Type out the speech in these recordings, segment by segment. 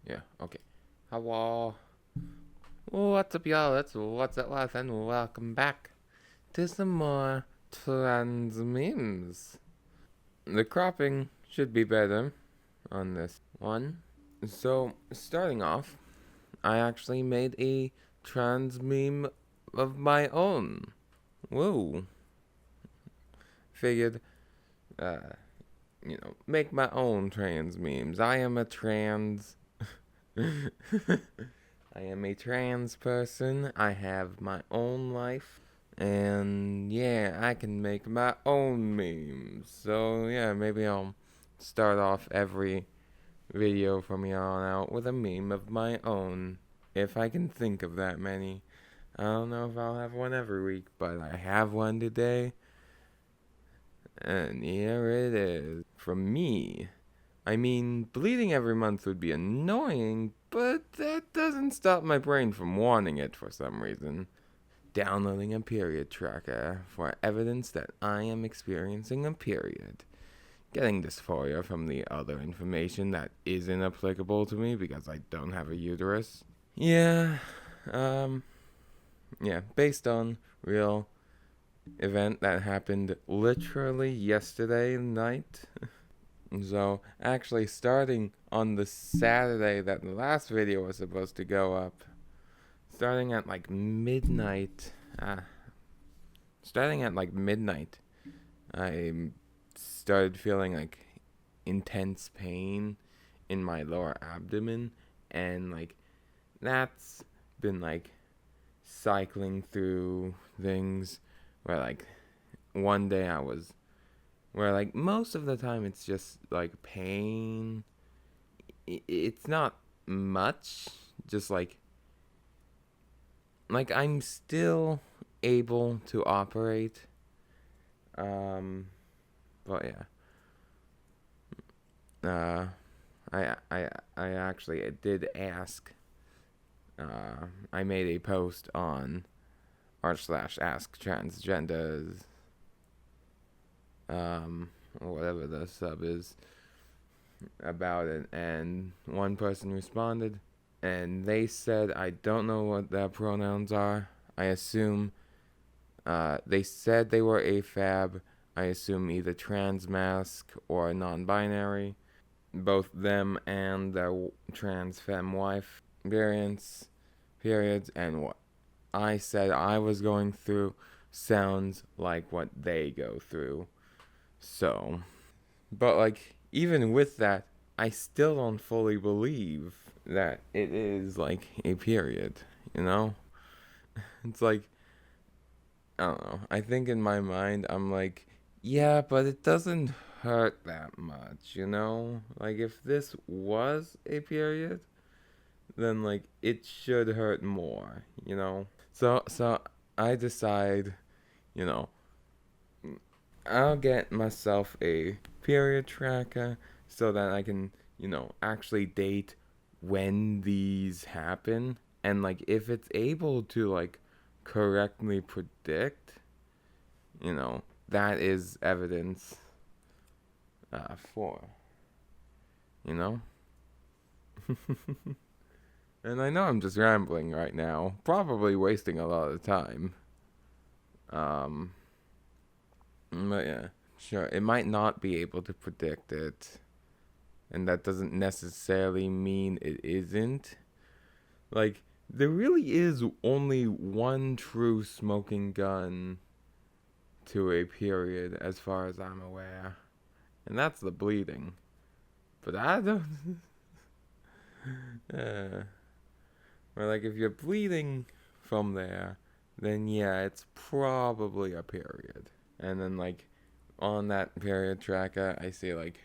Yeah, okay. Hello. What's up, y'all? What's up, and welcome back to some more trans memes. The cropping should be better on this one. So, starting off, I actually made a trans meme of my own. Whoa. Figured, uh, make my own trans memes. I am a trans. I am a trans person. I have my own life. And yeah, I can make my own memes. So yeah, maybe I'll start off every video from here on out with a meme of my own. If I can think of that many. I don't know if I'll have one every week, but I have one today. And here it is. From me. I mean, bleeding every month would be annoying, but that doesn't stop my brain from wanting it for some reason. Downloading a period tracker for evidence that I am experiencing a period. Getting dysphoria from the other information that isn't applicable to me because I don't have a uterus. Yeah, um, based on real event that happened literally yesterday night. So, actually, starting on the Saturday that the last video was supposed to go up, starting at like midnight, uh, I started feeling like intense pain in my lower abdomen, and like that's been like cycling through things where like one day I was where like most of the time it's just like pain. It's not much, just like I'm still able to operate. Um, but yeah, I actually did ask. I made a post on r/ask transgenders, or whatever the sub is, about it, and one person responded, and they said I don't know what their pronouns are. I assume they said they were AFAB. I assume either trans mask or non-binary. Both them and their trans femme wife variants, periods, and what I said I was going through sounds like what they go through. So, but like even with that, I still don't fully believe that it is like a period, you know? It's like I don't know. I think in my mind I'm like, yeah, but it doesn't hurt that much, you know? Like if this was a period, then like it should hurt more, you know? So I decide, you know, I'll get myself a period tracker so that I can, actually date when these happen, and like if it's able to like correctly predict, that is evidence for, you know? And I know I'm just rambling right now, probably wasting a lot of time. Um, but yeah, sure, it might not be able to predict it, and that doesn't necessarily mean it isn't. Like, there really is only one true smoking gun to a period, as far as I'm aware, and that's the bleeding. But I don't. uh, or like, if you're bleeding from there, then yeah, it's probably a period. And then like on that period tracker, I see like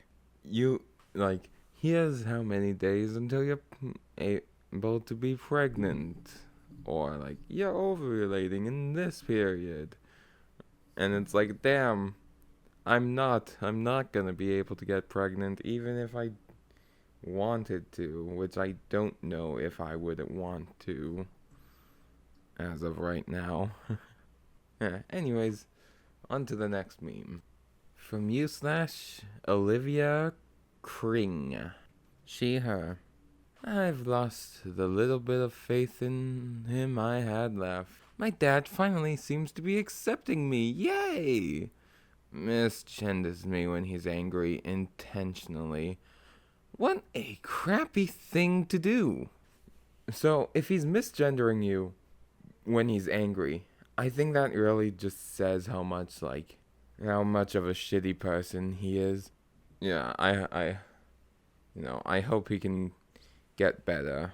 you like here's how many days until you're able to be pregnant, or like you're ovulating in this period, and it's like damn, I'm not gonna be able to get pregnant even if I wanted to, which I don't know if I would want to as of right now. Yeah, anyways, on to the next meme. From you slash Olivia Kring. She, her. I've lost the little bit of faith in him I had left. My dad finally seems to be accepting me. Yay! Misgenders me when he's angry intentionally. What a crappy thing to do. So, if he's misgendering you when he's angry, I think that really just says how much of a shitty person he is. Yeah, I hope he can get better,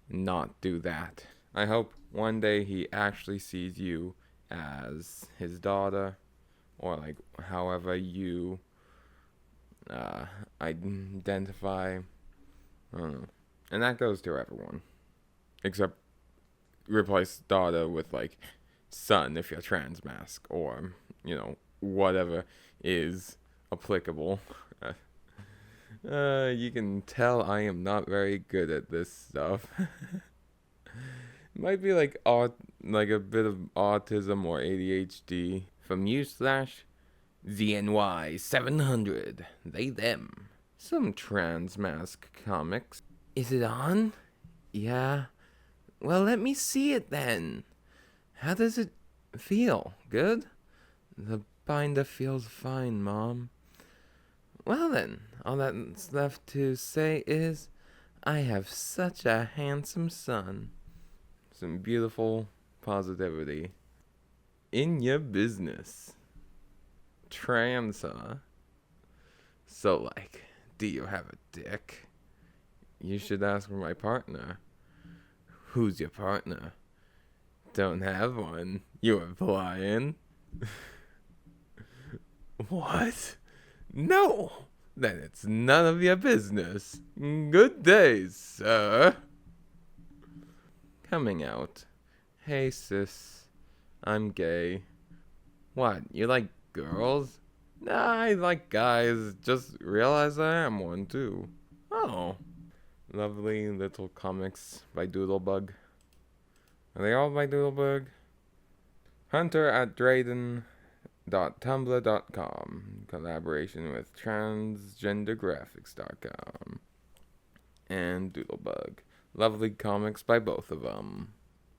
not do that. I hope one day he actually sees you as his daughter, or like however you identify. I don't know. And that goes to everyone, except replace daughter with like son if you're trans mask, or whatever is applicable. You can tell I am not very good at this stuff. Might be like a bit of autism or ADHD. From you slash ZNY 700. They them. Some trans mask comics. Is it on? Yeah. Well, let me see it then. How does it feel? Good? The binder feels fine, Mom. Well then, all that's left to say is, I have such a handsome son. Some beautiful positivity. In your business. Trans, huh? So, like, do you have a dick? You should ask for my partner. Who's your partner? Don't have one. You implying? What? No! Then it's none of your business. Good day, sir. Coming out. Hey, sis. I'm gay. What, you like girls? Nah, I like guys. Just realize I am one, too. Oh. Lovely little comics by Doodlebug. Are they all by Doodlebug? Hunter at Drayden.tumblr.com. Collaboration with transgendergraphics.com. And Doodlebug. Lovely comics by both of them.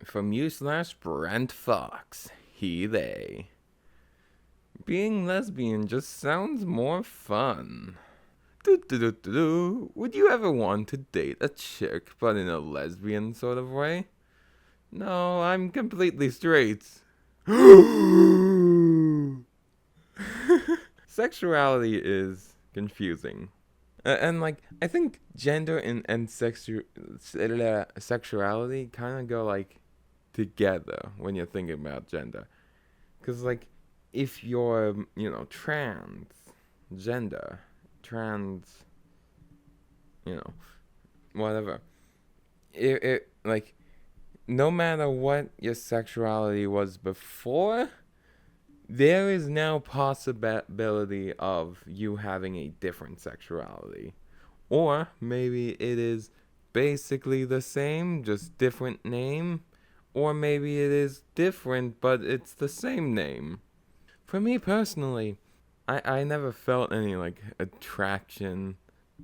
From you slash Brent Fox. He, they. Being lesbian just sounds more fun. Would you ever want to date a chick, but in a lesbian sort of way? No, I'm completely straight. Sexuality is confusing. And like, I think gender and sexuality kind of go like together when you're thinking about gender. Because, like, if you're, gender, trans, whatever, like, no matter what your sexuality was before, there is now possibility of you having a different sexuality. Or maybe it is basically the same, just different name. Or maybe it is different, but it's the same name. For me personally, I never felt any, like, attraction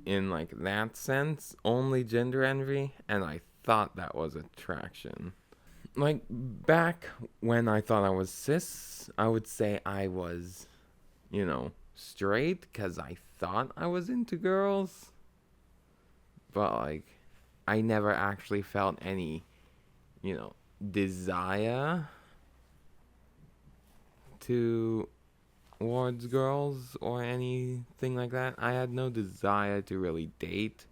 in, like, that sense. Only gender envy, and I thought that was attraction. Like, back when I thought I was cis, I would say I was, straight, because I thought I was into girls. But, like, I never actually felt any, desire towards girls or anything like that. I had no desire to really date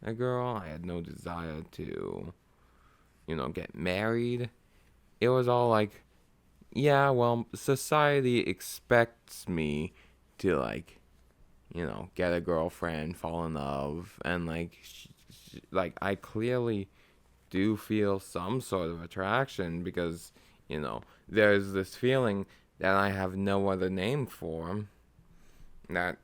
a girl. I had no desire to, get married. It was all like, yeah, well, society expects me to, like, get a girlfriend, fall in love, and, like, I clearly do feel some sort of attraction because, there's this feeling that I have no other name for that,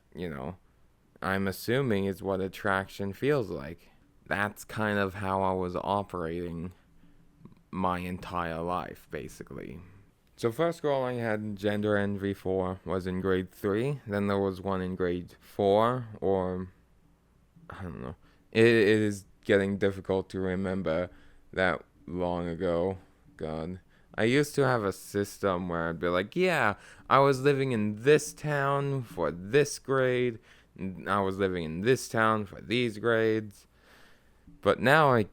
I'm assuming is what attraction feels like. That's kind of how I was operating my entire life, basically. So first girl I had gender envy for was in grade 3. Then there was one in grade 4, or I don't know. It is getting difficult to remember that long ago. God. I used to have a system where I'd be like, yeah, I was living in this town for this grade, and I was living in this town for these grades. But now I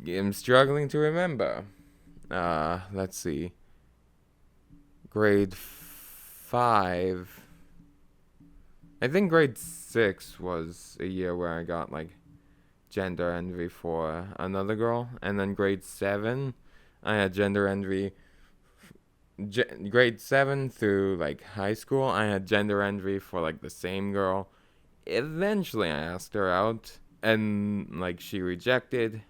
am struggling to remember. Let's see. Grade 5. I think grade 6 was a year where I got like gender envy for another girl. And then grade 7, I had gender envy. Grade 7 through like high school, I had gender envy for like the same girl. Eventually, I asked her out, and like she rejected.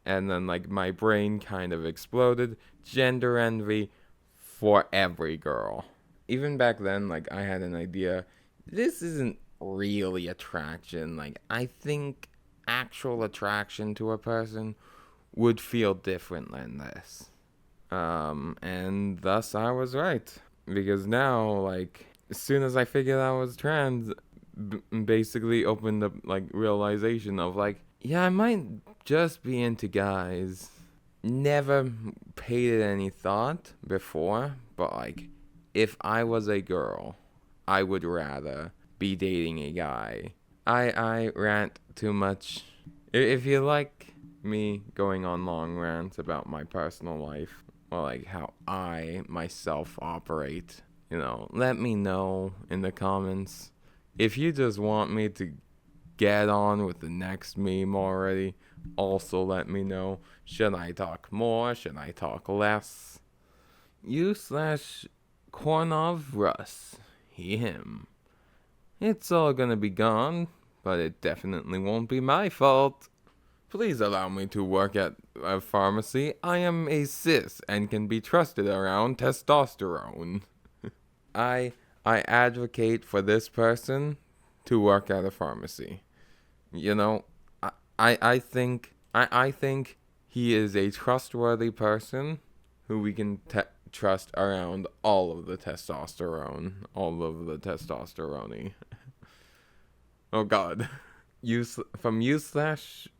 And then like my brain kind of exploded. Gender envy for every girl. Even back then, like I had an idea. This isn't really attraction. Like I think actual attraction to a person would feel different than this. And thus I was right. Because now, like, as soon as I figured I was trans, basically opened up, like, realization of, like, yeah, I might just be into guys. Never paid it any thought before, but, like, if I was a girl, I would rather be dating a guy. I rant too much. If you like me going on long rants about my personal life, or like how I myself operate, let me know in the comments. If you just want me to get on with the next meme already, also let me know. Should I talk more? Should I talk less? U/Kornov Russ. He, him. It's all gonna be gone, but it definitely won't be my fault. Please allow me to work at a pharmacy. I am a cis and can be trusted around testosterone. I advocate for this person to work at a pharmacy. You know, I think he is a trustworthy person who we can trust around all of the testosterone, all of the testosterone. Oh God. From u/Cydia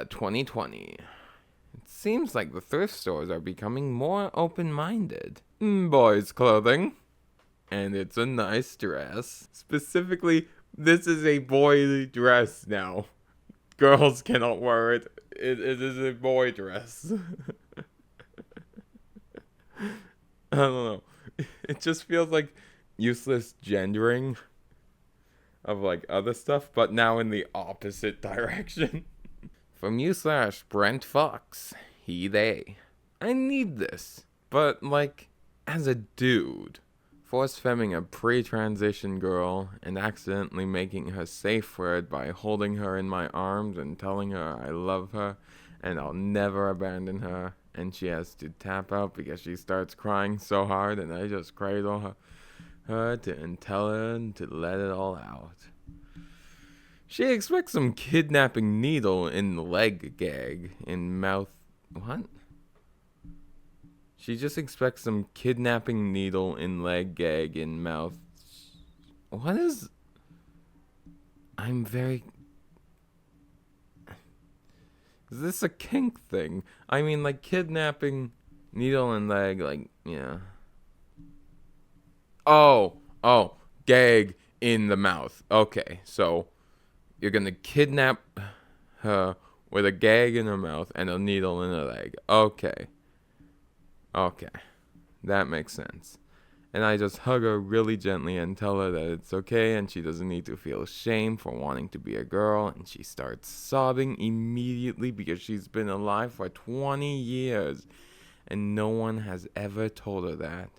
2020. It seems like the thrift stores are becoming more open-minded. Boys' clothing. And it's a nice dress. Specifically, this is a boy dress now. Girls cannot wear it. It is a boy dress. I don't know. It just feels like useless gendering of like other stuff, but now in the opposite direction. From u/Brent Fox. He, they. I need this. But like, as a dude, force femming a pre-transition girl and accidentally making her safe for it by holding her in my arms and telling her I love her and I'll never abandon her, and she has to tap out because she starts crying so hard, and I just cradle her and tell her to let it all out. She expects some kidnapping needle in leg gag in mouth. What? She just expects some kidnapping needle in leg gag in mouth. What is. I'm very. Is this a kink thing? I mean, like kidnapping needle in leg, like, yeah. Oh, gag in the mouth. Okay, so you're gonna kidnap her with a gag in her mouth and a needle in her leg. Okay, that makes sense. And I just hug her really gently and tell her that it's okay and she doesn't need to feel shame for wanting to be a girl. And she starts sobbing immediately because she's been alive for 20 years and no one has ever told her that.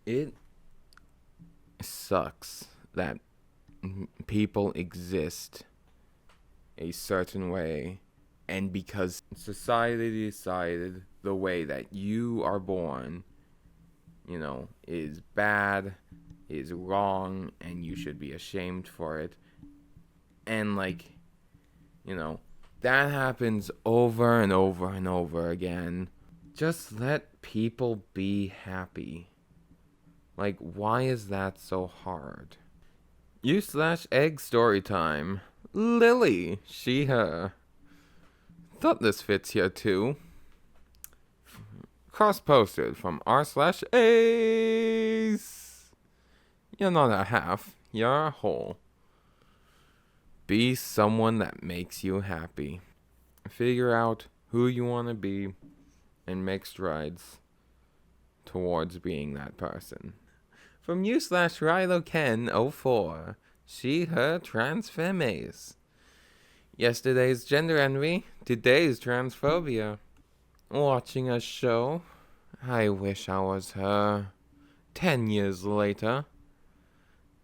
It sucks that people exist a certain way, and because society decided the way that you are born, is bad, is wrong, and you should be ashamed for it. And that happens over and over and over again. Just let people be happy. Why is that so hard? U/Egg story time. Lily, she, her. Thought this fits here too. Cross-posted from r/ace. You're not a half, you're a whole. Be someone that makes you happy. Figure out who you want to be and make strides towards being that person. From you/RiloKen04. She, her, trans femmes. Yesterday's gender envy, today's transphobia. Watching a show. I wish I was her. 10 years later.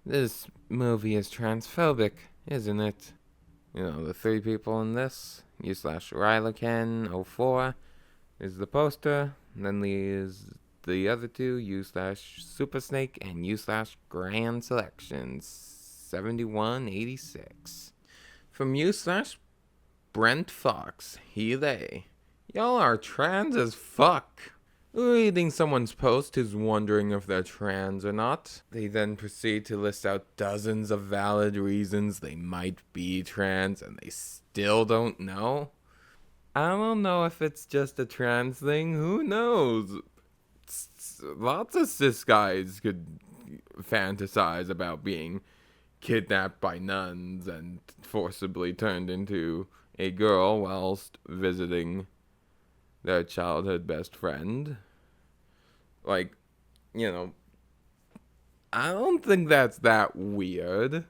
This movie is transphobic, isn't it? You know, the three people in this. you/RiloKen04 is the poster. And then there's the other two, you/Supersnake and you/Grand Selections 7186. From you/Brent Fox, he, they. Y'all are trans as fuck. Reading someone's post who's wondering if they're trans or not. They then proceed to list out dozens of valid reasons they might be trans and they still don't know. I don't know if it's just a trans thing. Who knows? Lots of cis guys could fantasize about being kidnapped by nuns and forcibly turned into a girl whilst visiting their childhood best friend. Like, you know, I don't think that's that weird.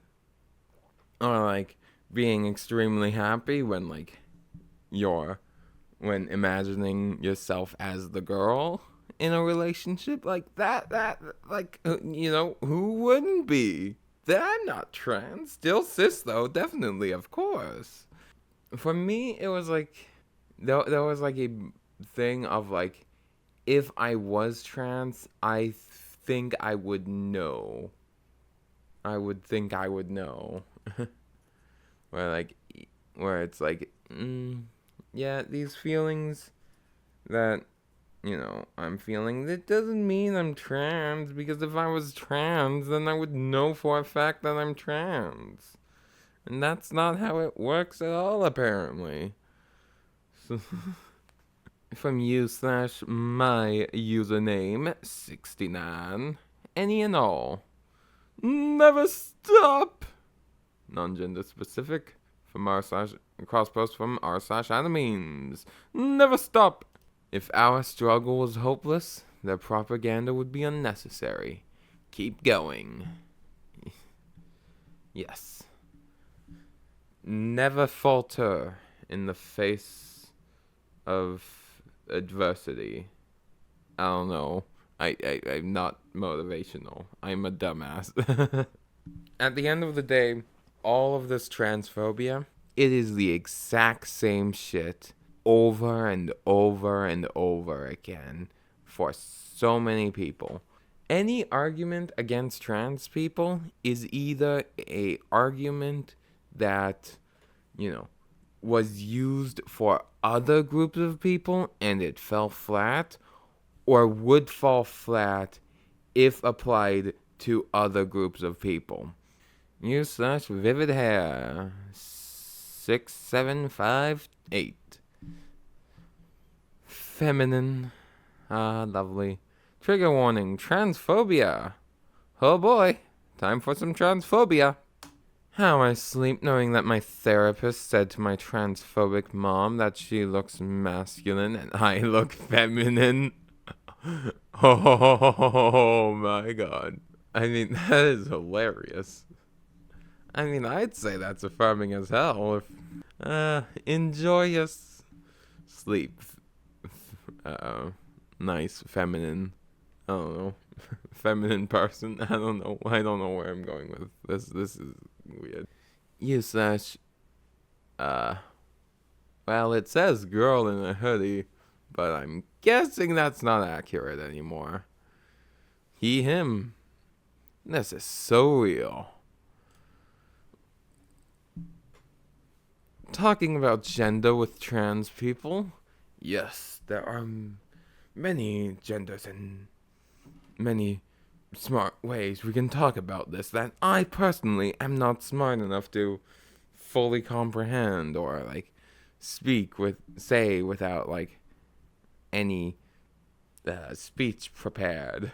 Or like being extremely happy when when imagining yourself as the girl in a relationship like that, who wouldn't be? They're not trans. Still cis though, definitely, of course. For me, it was like, there was like a thing of like, if I was trans, I think I would know. I would think I would know. where it's like, yeah, these feelings that, I'm feeling, that doesn't mean I'm trans, because if I was trans, then I would know for a fact that I'm trans. And that's not how it works at all, apparently. So from you/my username, 69, any and all. Never stop! Non-gender specific. From cross-post from r/animemes. Never stop! If our struggle was hopeless, their propaganda would be unnecessary. Keep going. Yes. Never falter in the face of adversity. I don't know. I'm not motivational. I'm a dumbass. At the end of the day, all of this transphobia, it is the exact same shit over and over and over again for so many people. Any argument against trans people is either a argument that, was used for other groups of people and it fell flat, or would fall flat if applied to other groups of people. You/Vivid Hair 6758. Feminine. Ah, lovely. Trigger warning, transphobia. Oh boy, time for some transphobia. How I sleep knowing that my therapist said to my transphobic mom that she looks masculine and I look feminine. Oh my god. I mean, that is hilarious. I mean, I'd say that's affirming as hell. If enjoy your sleep. Nice feminine. I don't know. Feminine person. I don't know where I'm going with this. This is weird. Well, it says girl in a hoodie, but I'm guessing that's not accurate anymore. He, him. This is so real. Talking about gender with trans people. Yes, there are many genders and many smart ways we can talk about this that I personally am not smart enough to fully comprehend or like say without like any speech prepared,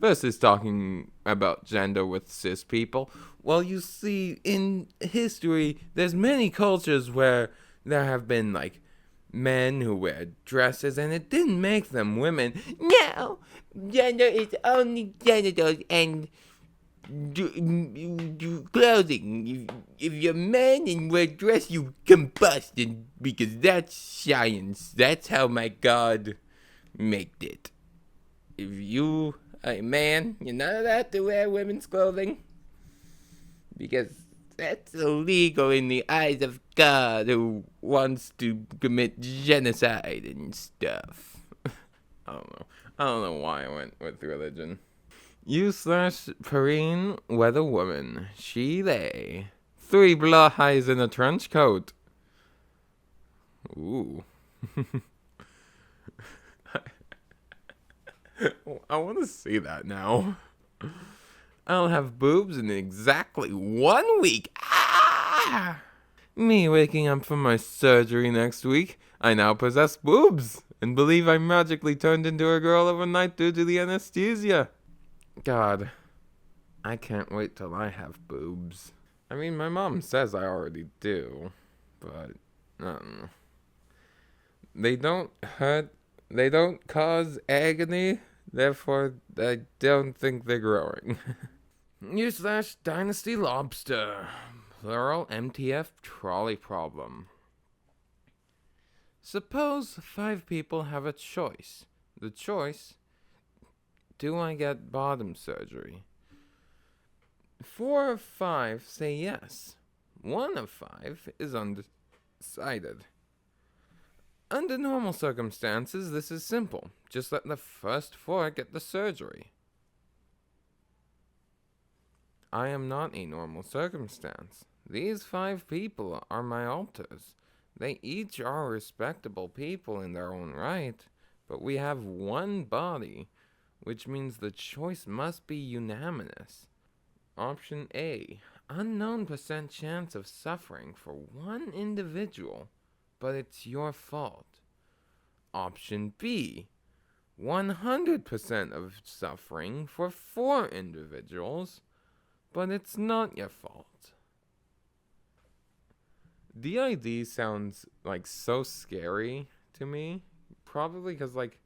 versus talking about gender with cis people. Well, you see, in history, there's many cultures where there have been like men who wear dresses and it didn't make them women. No, gender is only genitals and do clothing. If you're a man and wear dress, you combust, and because that's science. That's how my God made it. If you a man, you're not allowed to wear women's clothing because that's illegal in the eyes of God, who wants to commit genocide and stuff. I don't know. I don't know why I went with religion. U/Perrine, weather woman. She lay. 3 blood eyes in a trench coat. Ooh. I want to see that now. I'll have boobs in exactly 1 week. Ah! Me waking up from my surgery next week, I now possess boobs and believe I magically turned into a girl overnight due to the anesthesia. God, I can't wait till I have boobs. I mean, my mom says I already do, but I don't know. They don't hurt, they don't cause agony, therefore I don't think they're growing. U/Dynasty Lobster. Plural MTF trolley problem. Suppose 5 people have a choice. The choice: do I get bottom surgery? 4 of 5 say yes. 1 of 5 is undecided. Under normal circumstances, this is simple. Just let the first 4 get the surgery. I am not a normal circumstance. These 5 people are my alters. They each are respectable people in their own right, but we have one body, which means the choice must be unanimous. Option A, unknown % chance of suffering for 1 individual, but it's your fault. Option B, 100% of suffering for 4 individuals, but it's not your fault. DID sounds like so scary to me, probably because like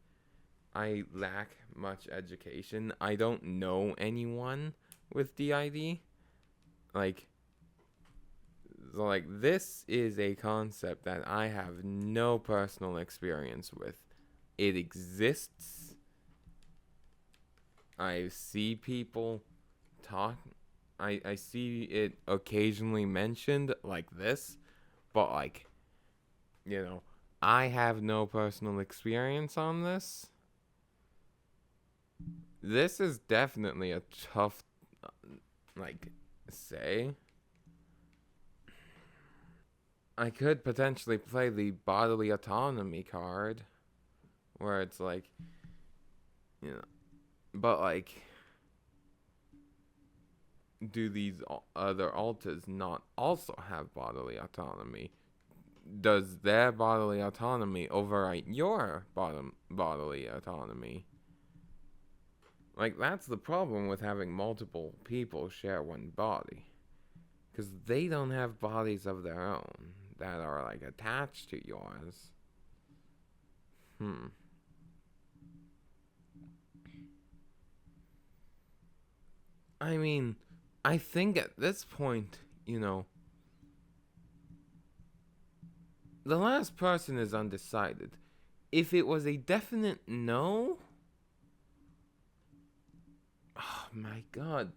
I lack much education. I don't know anyone with DID. Like this is a concept that I have no personal experience with. It exists. I see people talk. I see it occasionally mentioned like this, but like, you know, I have no personal experience on this. This is definitely a tough, like, say. I could potentially play the bodily autonomy card, where it's like, you know, but like, do these other alters not also have bodily autonomy? Does their bodily autonomy overwrite your bodily autonomy? Like, that's the problem with having multiple people share one body. Because they don't have bodies of their own that are, like, attached to yours. I mean, I think at this point, you know, the last person is undecided. If it was a definite no, oh my God,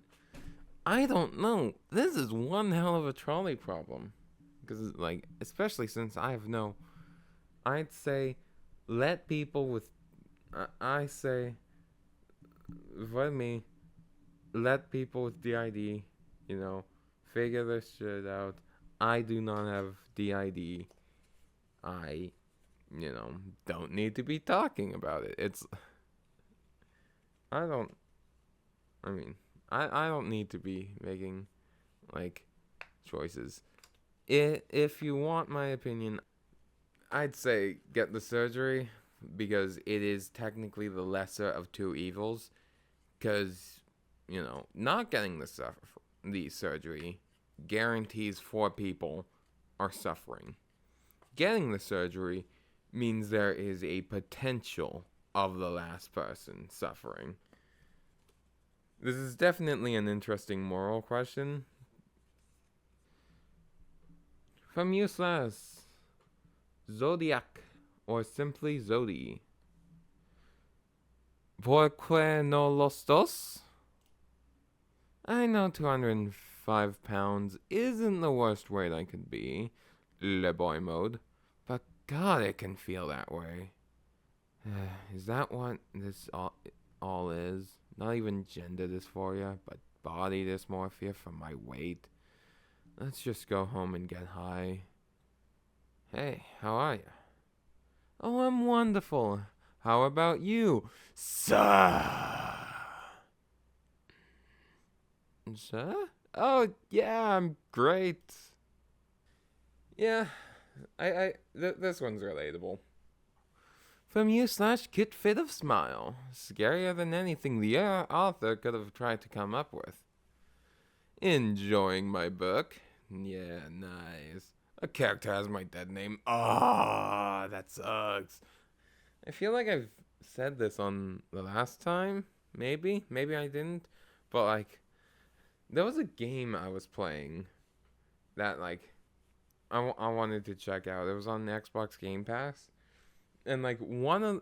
I don't know. This is one hell of a trolley problem. Because, like, especially since I have no, I'd say let people with, I say, for me, let people with DID, you know, figure this shit out. I do not have DID. I, you know, don't need to be talking about it. I don't, I don't need to be making, like, choices. If you want my opinion, I'd say get the surgery because it is technically the lesser of two evils. Because, not getting the surgery guarantees four people are suffering. Getting the surgery means there is a potential of the last person suffering. This is definitely an interesting moral question. From useless Zodiac, or simply Zodi. ¿Por qué no los dos? I know 205 pounds isn't the worst weight I could be, le boy mode, but God, it can feel that way. Is that what this all is? Not even gender dysphoria, but body dysmorphia from my weight. Let's just go home and get high. Hey, how are you? Oh, I'm wonderful. How about you? Sir? Sir? Oh, yeah, I'm great. Yeah, this one's relatable. From you slash Kit Fit of Smile. Scarier than anything the author could have tried to come up with. Enjoying my book? Yeah, nice. A character has my dead name. Ah, that sucks. I feel like I've said this on the last time. Maybe I didn't. But, like, there was a game I was playing that, like, I wanted to check out. It was on the Xbox Game Pass. And, like,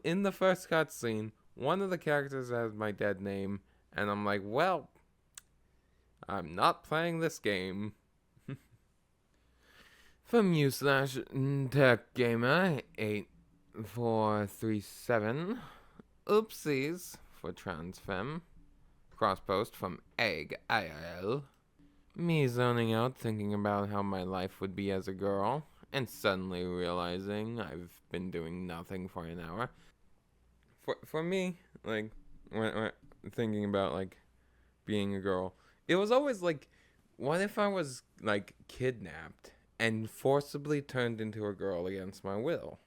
in the first cutscene, one of the characters has my dead name. And I'm like, well, I'm not playing this game. From you slash Tech Gamer 8437. Oopsies for transfem. Crosspost from Egg IRL. Me zoning out thinking about how my life would be as a girl, and suddenly realizing I've been doing nothing for an hour. For me, like, when thinking about, like, being a girl, it was always like, what if I was, like, kidnapped and forcibly turned into a girl against my will?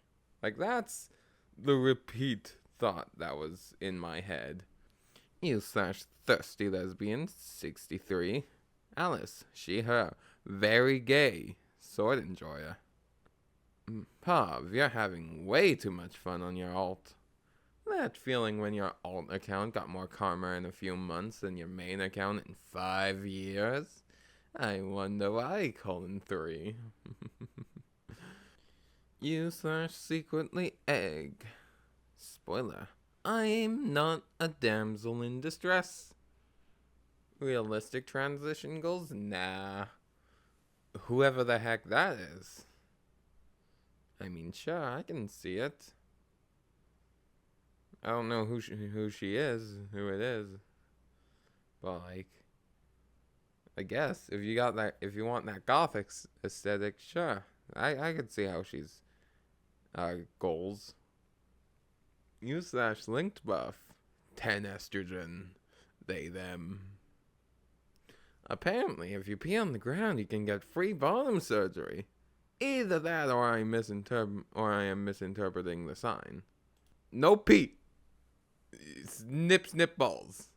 Like, that's the repeat thought that was in my head. You slash thirsty lesbian 63. Alice, she, her. Very gay. Sword enjoyer. Pav, you're having way too much fun on your alt. That feeling when your alt account got more karma in a few months than your main account in 5 years? I wonder why, 3. You slash secretly egg. Spoiler. I'm not a damsel in distress. Realistic transition goals? Nah. Whoever the heck that is. I mean, sure, I can see it. I don't know who she is, who it is. But, like, I guess if you want that gothic aesthetic, sure. I could see how she's goals. You slash linked buff. 10 estrogen. They, them. Apparently, if you pee on the ground, you can get free bottom surgery. Either that or I am misinterpreting the sign. No pee. Snip balls.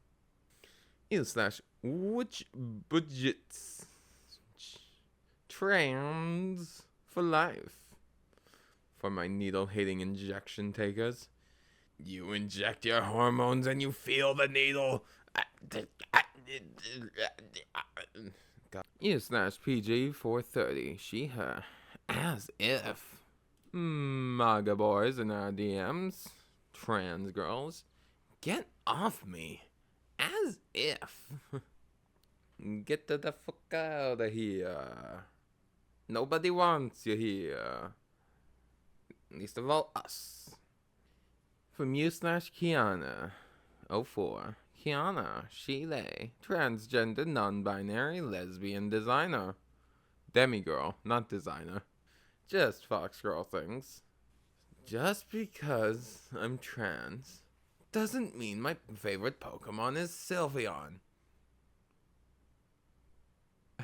You slash which budgets. Trans for life. For my needle-hating injection takers. You inject your hormones and you feel the needle. You slash PG 430. She, her. As if. MAGA boys in our DMs. Trans girls. Get off me. As if. Get the fuck out of here. Nobody wants you here. Least of all us. From you slash Kiana. 04. Kiana, she, they. Transgender, non-binary, lesbian designer. Demigirl, not designer. Just fox girl things. Just because I'm trans doesn't mean my favorite Pokemon is Sylveon.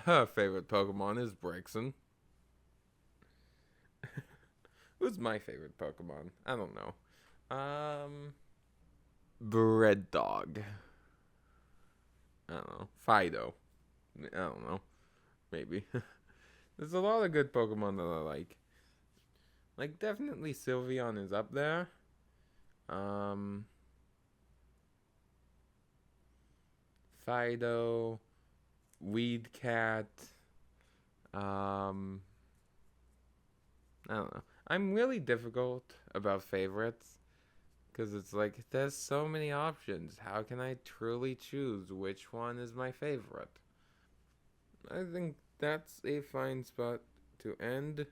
Her favorite Pokemon is Braixen. Who's my favorite Pokemon? I don't know. Bread Dog. I don't know. Fido. I don't know. Maybe. There's a lot of good Pokemon that I like. Like, definitely Sylveon is up there. Fido. Weedcat. I don't know. I'm really difficult about favorites because it's like there's so many options. How can I truly choose which one is my favorite? I think that's a fine spot to end.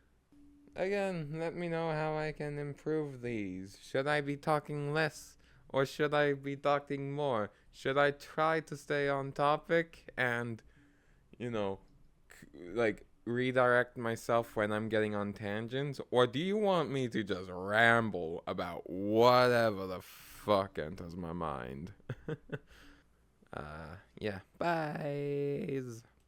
Again, let me know how I can improve these. Should I be talking less or should I be talking more? Should I try to stay on topic and, you know, like redirect myself when I'm getting on tangents? Or do you want me to just ramble about whatever the fuck enters my mind? Yeah. Bye.